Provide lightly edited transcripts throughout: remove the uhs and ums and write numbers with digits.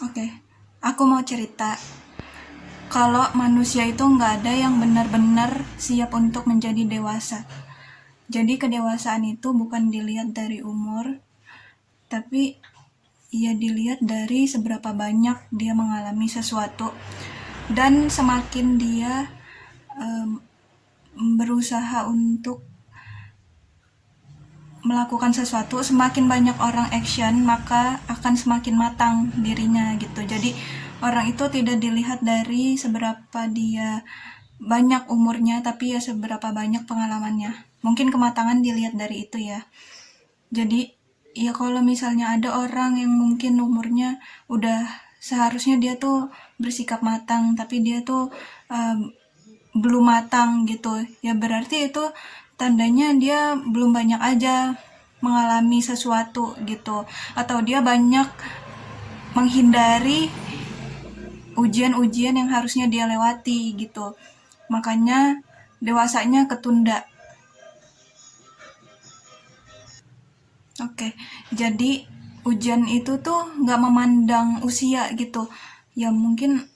Oke, aku mau cerita. Kalau manusia itu nggak ada yang benar-benar siap untuk menjadi dewasa. Jadi kedewasaan itu bukan dilihat dari umur, tapi ia dilihat dari seberapa banyak dia mengalami sesuatu. Dan semakin dia em, berusaha untuk melakukan sesuatu, semakin banyak orang action, maka akan semakin matang dirinya gitu. Jadi orang itu tidak dilihat dari seberapa dia banyak umurnya, tapi ya seberapa banyak pengalamannya. Mungkin kematangan dilihat dari itu ya. Jadi ya kalau misalnya ada orang yang mungkin umurnya udah seharusnya dia tuh bersikap matang, tapi dia tuh um, belum matang gitu, ya berarti itu tandanya dia belum banyak aja mengalami sesuatu gitu, atau dia banyak menghindari ujian-ujian yang harusnya dia lewati gitu, makanya dewasanya ketunda. Oke, jadi ujian itu tuh nggak memandang usia gitu, ya mungkin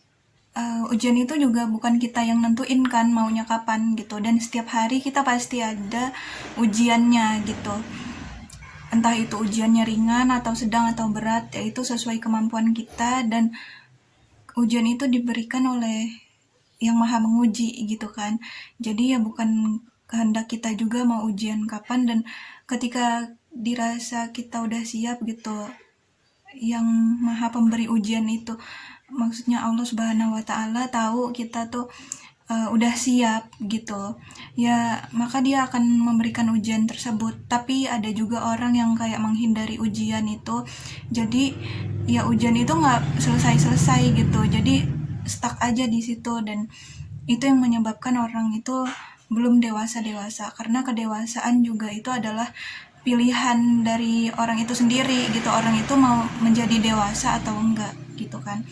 ujian itu juga bukan kita yang nentuin kan maunya kapan gitu, dan setiap hari kita pasti ada ujiannya gitu, entah itu ujiannya ringan atau sedang atau berat, yaitu sesuai kemampuan kita, dan ujian itu diberikan oleh yang maha menguji gitu kan. Jadi ya bukan kehendak kita juga mau ujian kapan, dan ketika dirasa kita udah siap gitu, yang maha pemberi ujian itu, maksudnya Allah Subhanahu wa taala tahu kita tuh udah siap gitu, ya maka dia akan memberikan ujian tersebut. Tapi ada juga orang yang kayak menghindari ujian itu, jadi ya ujian itu nggak selesai-selesai gitu, jadi stuck aja di situ, dan itu yang menyebabkan orang itu belum dewasa-dewasa, karena kedewasaan juga itu adalah pilihan dari orang itu sendiri gitu, orang itu mau menjadi dewasa atau enggak gitu kan.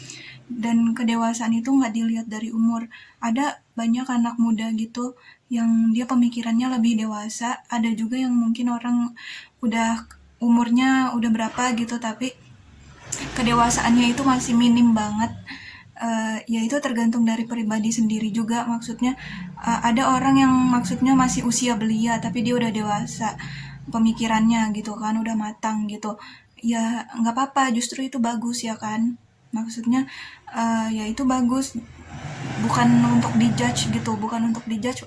Dan kedewasaan itu nggak dilihat dari umur. Ada banyak anak muda gitu yang dia pemikirannya lebih dewasa, ada juga yang mungkin orang udah umurnya udah berapa gitu tapi kedewasaannya itu masih minim banget. Ya itu tergantung dari pribadi sendiri juga, maksudnya ada orang yang maksudnya masih usia belia tapi dia udah dewasa pemikirannya gitu kan, udah matang gitu, ya nggak apa-apa, justru itu bagus ya kan, maksudnya ya itu bagus, bukan untuk dijudge gitu, bukan untuk dijudge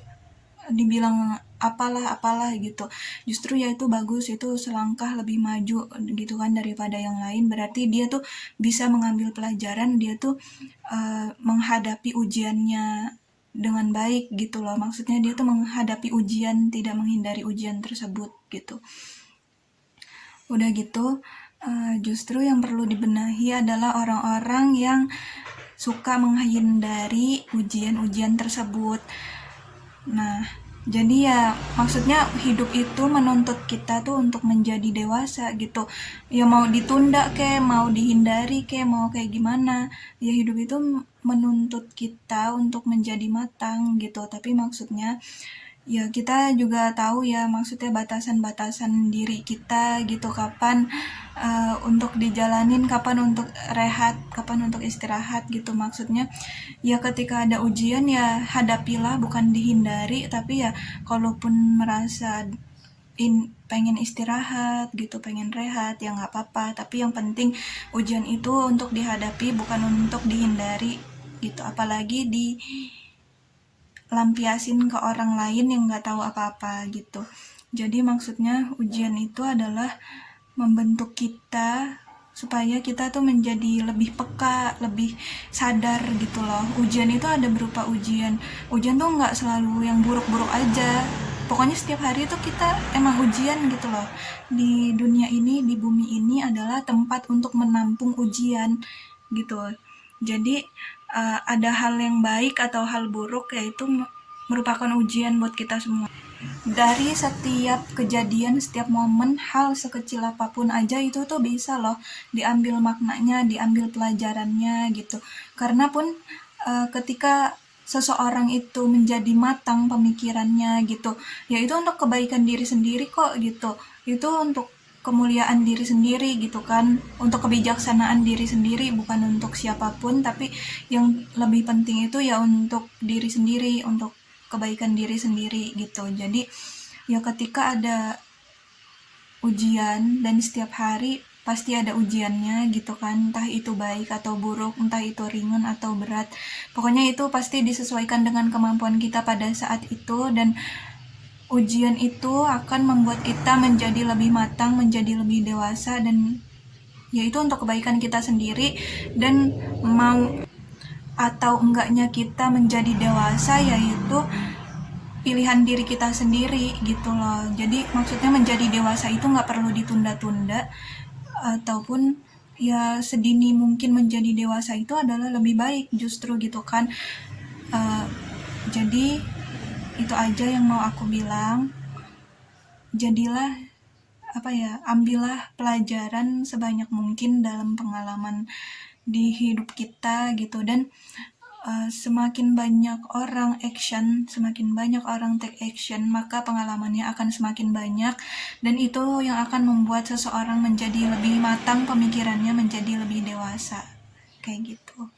dibilang apalah gitu, justru ya itu bagus, itu selangkah lebih maju gitu kan daripada yang lain, berarti dia tuh bisa mengambil pelajaran, dia tuh menghadapi ujiannya dengan baik gitu loh, maksudnya dia tuh menghadapi ujian, tidak menghindari ujian tersebut gitu. Udah gitu justru yang perlu dibenahi adalah orang-orang yang suka menghindari ujian-ujian tersebut. Nah, jadi ya maksudnya hidup itu menuntut kita tuh untuk menjadi dewasa gitu. Ya mau ditunda kayak, mau dihindari kayak, mau kayak gimana. Ya hidup itu menuntut kita untuk menjadi matang gitu. Tapi maksudnya ya kita juga tahu ya, maksudnya batasan-batasan diri kita gitu, kapan untuk dijalanin, kapan untuk rehat, kapan untuk istirahat gitu, maksudnya ya ketika ada ujian ya hadapilah, bukan dihindari, tapi ya kalaupun merasa pengen istirahat gitu, pengen rehat, ya nggak apa-apa, tapi yang penting ujian itu untuk dihadapi, bukan untuk dihindari gitu, apalagi dilampiasin ke orang lain yang nggak tahu apa-apa gitu. Jadi maksudnya ujian itu adalah membentuk kita supaya kita tuh menjadi lebih peka, lebih sadar gitu loh. Ujian itu ada berupa ujian. Ujian tuh nggak selalu yang buruk-buruk aja. Pokoknya setiap hari tuh kita emang ujian gitu loh. Di dunia ini, di bumi ini adalah tempat untuk menampung ujian gitu. Jadi ada hal yang baik atau hal buruk, yaitu merupakan ujian buat kita semua. Dari setiap kejadian, setiap momen, hal sekecil apapun aja itu tuh bisa loh diambil maknanya, diambil pelajarannya gitu. Karena pun ketika seseorang itu menjadi matang pemikirannya gitu, ya itu untuk kebaikan diri sendiri kok gitu. Itu untuk kemuliaan diri sendiri gitu kan, untuk kebijaksanaan diri sendiri, bukan untuk siapapun, tapi yang lebih penting itu ya untuk diri sendiri, untuk kebaikan diri sendiri gitu. Jadi ya ketika ada ujian, dan setiap hari pasti ada ujiannya gitu kan, entah itu baik atau buruk, entah itu ringan atau berat, pokoknya itu pasti disesuaikan dengan kemampuan kita pada saat itu. Dan ujian itu akan membuat kita menjadi lebih matang, menjadi lebih dewasa, dan yaitu untuk kebaikan kita sendiri. Dan mau atau enggaknya kita menjadi dewasa yaitu pilihan diri kita sendiri gitu loh. Jadi maksudnya menjadi dewasa itu nggak perlu ditunda-tunda, ataupun ya sedini mungkin menjadi dewasa itu adalah lebih baik justru gitu kan. Jadi itu aja yang mau aku bilang. Jadilah ambillah pelajaran sebanyak mungkin dalam pengalaman di hidup kita gitu. Dan semakin banyak orang action, semakin banyak orang take action, maka pengalamannya akan semakin banyak, dan itu yang akan membuat seseorang menjadi lebih matang pemikirannya, menjadi lebih dewasa kayak gitu.